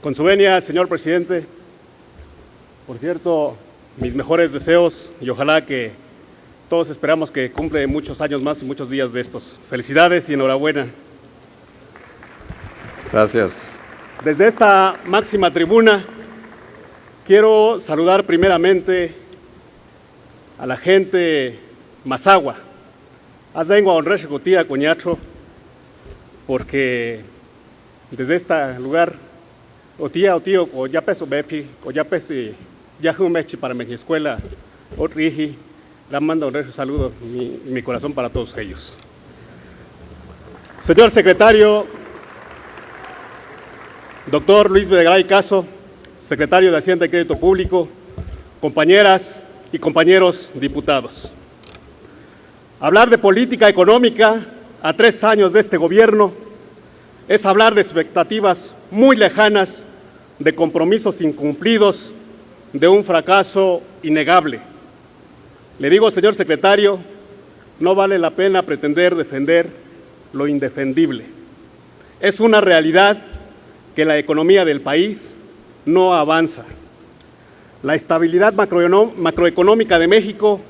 Con su venia, señor presidente, por cierto, mis mejores deseos y ojalá que todos esperamos que cumple muchos años más y muchos días de estos. Felicidades y enhorabuena. Gracias. Desde esta máxima tribuna, quiero saludar primeramente a la gente Mazahua. Azengua honreshe kutía coñacho, porque desde este lugar, o tío, o ya peso bepi, o ya pesi, ya jumechi para mi escuela, o rigi, le mando un saludo, mi corazón para todos ellos. Señor secretario, doctor Luis Videgaray Caso, secretario de Hacienda y Crédito Público, compañeras y compañeros diputados. Hablar de política económica a 3 años de este gobierno es hablar de expectativas muy lejanas, de compromisos incumplidos, de un fracaso innegable. Le digo, señor secretario, no vale la pena pretender defender lo indefendible. Es una realidad que la economía del país no avanza. La estabilidad macroeconómica de México,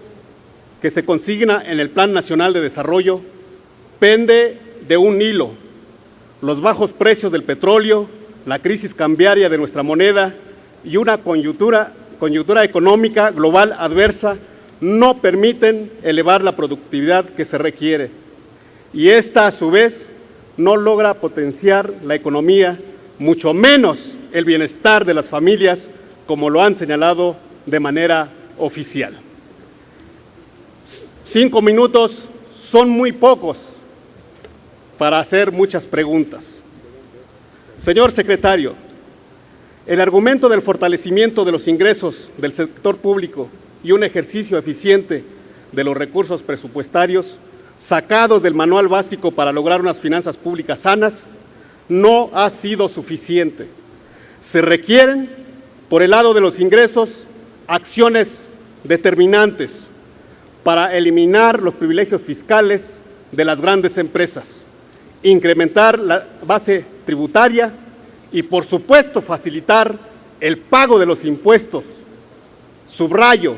que se consigna en el Plan Nacional de Desarrollo, pende de un hilo: los bajos precios del petróleo, la crisis cambiaria de nuestra moneda y una coyuntura económica global adversa no permiten elevar la productividad que se requiere. Y esta, a su vez, no logra potenciar la economía, mucho menos el bienestar de las familias, como lo han señalado de manera oficial. 5 minutos son muy pocos para hacer muchas preguntas. Señor secretario, el argumento del fortalecimiento de los ingresos del sector público y un ejercicio eficiente de los recursos presupuestarios sacados del manual básico para lograr unas finanzas públicas sanas no ha sido suficiente. Se requieren, por el lado de los ingresos, acciones determinantes para eliminar los privilegios fiscales de las grandes empresas, incrementar la base tributaria y, por supuesto, facilitar el pago de los impuestos. Subrayo,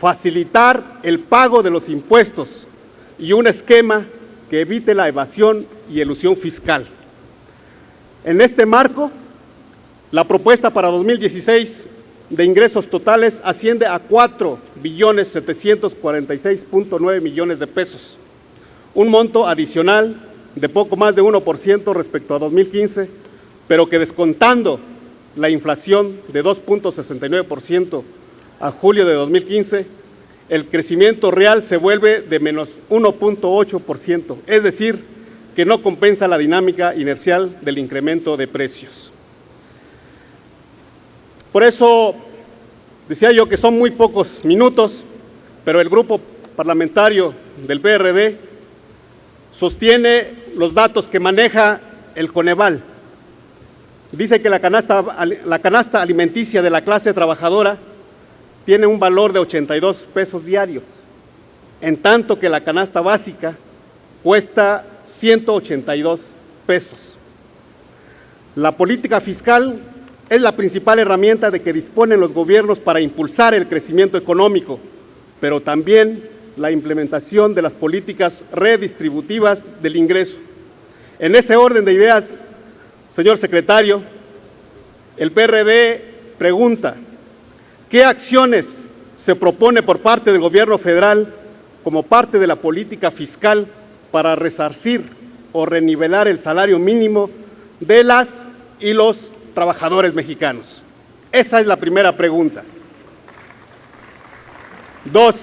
facilitar el pago de los impuestos y un esquema que evite la evasión y elusión fiscal. En este marco, la propuesta para 2016 de ingresos totales asciende a 4.746.9 millones de pesos, un monto adicional de poco más de 1% respecto a 2015, pero que descontando la inflación de 2.69% a julio de 2015, el crecimiento real se vuelve de menos 1.8%, es decir, que no compensa la dinámica inercial del incremento de precios. Por eso decía yo que son muy pocos minutos, pero el grupo parlamentario del PRD sostiene los datos que maneja el Coneval. Dice que la canasta alimenticia de la clase trabajadora tiene un valor de 82 pesos diarios, en tanto que la canasta básica cuesta 182 pesos. La política fiscal es la principal herramienta de que disponen los gobiernos para impulsar el crecimiento económico, pero también la implementación de las políticas redistributivas del ingreso. En ese orden de ideas, señor secretario, el PRD pregunta: ¿qué acciones se propone por parte del gobierno federal como parte de la política fiscal para resarcir o renivelar el salario mínimo de las y los trabajadores mexicanos? Esa es la primera pregunta. 2,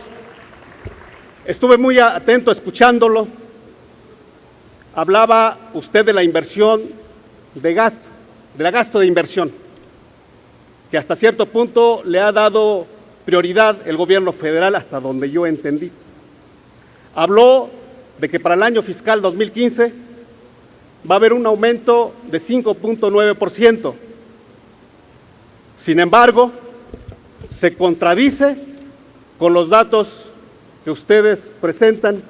estuve muy atento escuchándolo. Hablaba usted de la inversión de gasto, del gasto de inversión, que hasta cierto punto le ha dado prioridad el gobierno federal, hasta donde yo entendí. Habló de que para el año fiscal 2015 va a haber un aumento de 5.9%. Sin embargo, se contradice con los datos que ustedes presentan.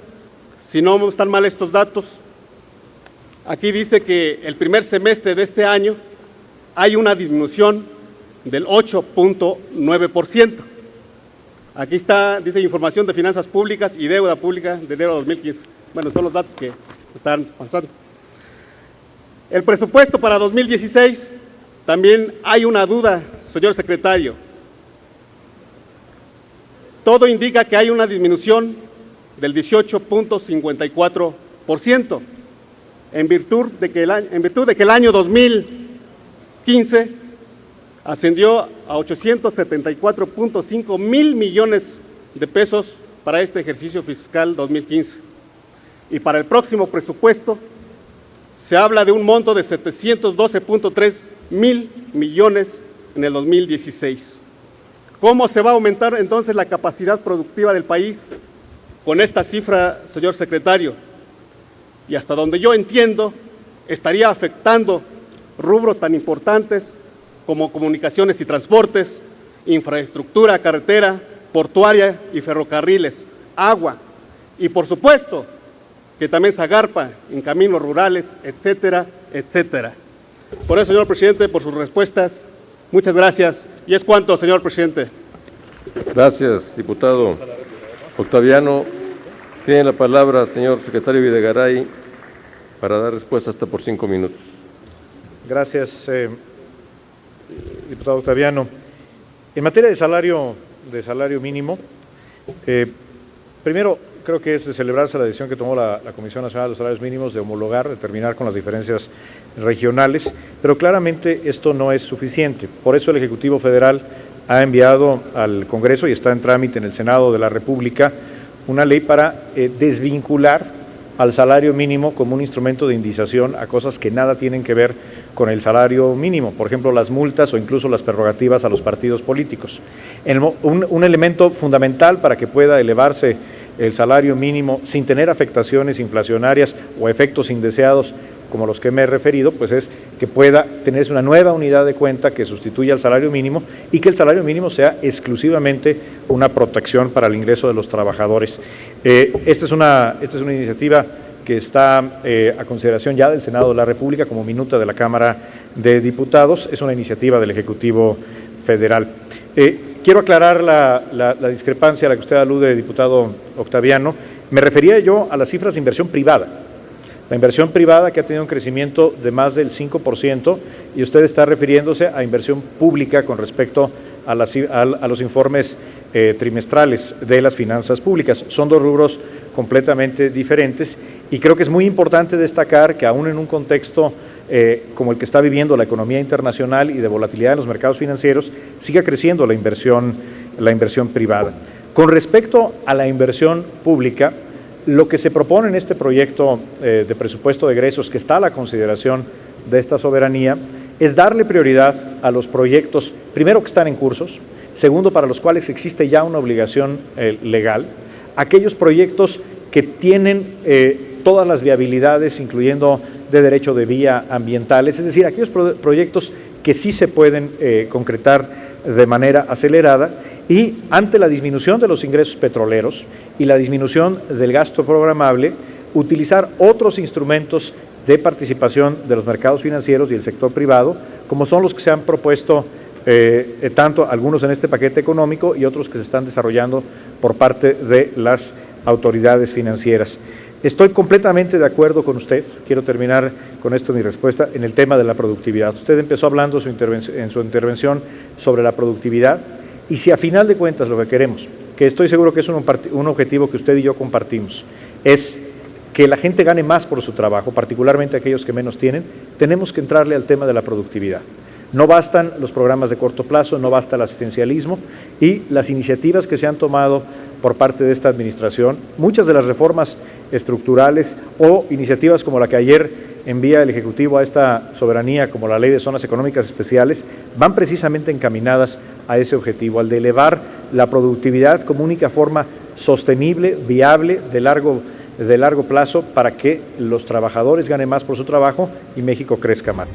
Si no están mal estos datos, aquí dice que el primer semestre de este año hay una disminución del 8.9%. Aquí está, dice información de finanzas públicas y deuda pública de enero de 2015. Bueno, son los datos que están pasando. El presupuesto para 2016, también hay una duda, señor secretario. Todo indica que hay una disminución del 18.54%, en virtud de que el año 2015 ascendió a 874.5 mil millones de pesos para este ejercicio fiscal 2015. Y para el próximo presupuesto se habla de un monto de 712.3 mil millones en el 2016. ¿Cómo se va a aumentar entonces la capacidad productiva del país con esta cifra, señor secretario? Y hasta donde yo entiendo, estaría afectando rubros tan importantes como comunicaciones y transportes, infraestructura carretera, portuaria y ferrocarriles, agua y por supuesto que también se agarpa en caminos rurales, etcétera, etcétera. Por eso, señor presidente, por sus respuestas, muchas gracias. Y es cuanto, señor presidente. Gracias, diputado Octaviano. Tiene la palabra, señor secretario Videgaray, para dar respuesta hasta por 5 minutos. Gracias, diputado Octaviano. En materia de salario mínimo, primero creo que es de celebrarse la decisión que tomó la Comisión Nacional de los Salarios Mínimos de homologar, de terminar con las diferencias regionales, pero claramente esto no es suficiente. Por eso el Ejecutivo Federal ha enviado al Congreso y está en trámite en el Senado de la República una ley para desvincular al salario mínimo como un instrumento de indiciación a cosas que nada tienen que ver con el salario mínimo, por ejemplo, las multas o incluso las prerrogativas a los partidos políticos. Un elemento fundamental para que pueda elevarse el salario mínimo sin tener afectaciones inflacionarias o efectos indeseados como los que me he referido, pues es que pueda tenerse una nueva unidad de cuenta que sustituya al salario mínimo y que el salario mínimo sea exclusivamente una protección para el ingreso de los trabajadores. Esta es una iniciativa que está a consideración ya del Senado de la República como minuta de la Cámara de Diputados. Es una iniciativa del Ejecutivo Federal. Quiero aclarar la discrepancia a la que usted alude, diputado Octaviano. Me refería yo a las cifras de inversión privada. La inversión privada que ha tenido un crecimiento de más del 5% y usted está refiriéndose a inversión pública con respecto a los informes trimestrales de las finanzas públicas. Son dos rubros completamente diferentes y creo que es muy importante destacar que aún en un contexto como el que está viviendo la economía internacional y de volatilidad en los mercados financieros, siga creciendo la inversión privada. Con respecto a la inversión pública, lo que se propone en este proyecto de presupuesto de egresos que está a la consideración de esta soberanía es darle prioridad a los proyectos, primero que están en cursos, segundo para los cuales existe ya una obligación legal, aquellos proyectos que tienen todas las viabilidades, incluyendo de derecho de vía ambientales, es decir, aquellos proyectos que sí se pueden concretar de manera acelerada y ante la disminución de los ingresos petroleros y la disminución del gasto programable, utilizar otros instrumentos de participación de los mercados financieros y el sector privado, como son los que se han propuesto tanto algunos en este paquete económico y otros que se están desarrollando por parte de las autoridades financieras. Estoy completamente de acuerdo con usted, quiero terminar con esto mi respuesta, en el tema de la productividad. Usted empezó hablando en su intervención sobre la productividad y si a final de cuentas lo que queremos, que estoy seguro que es un objetivo que usted y yo compartimos, es que la gente gane más por su trabajo, particularmente aquellos que menos tienen, tenemos que entrarle al tema de la productividad. No bastan los programas de corto plazo, no basta el asistencialismo y las iniciativas que se han tomado por parte de esta administración, muchas de las reformas estructurales o iniciativas como la que ayer envía el Ejecutivo a esta soberanía, como la Ley de Zonas Económicas Especiales, van precisamente encaminadas a ese objetivo, al de elevar la productividad como única forma sostenible, viable, de largo plazo para que los trabajadores ganen más por su trabajo y México crezca más.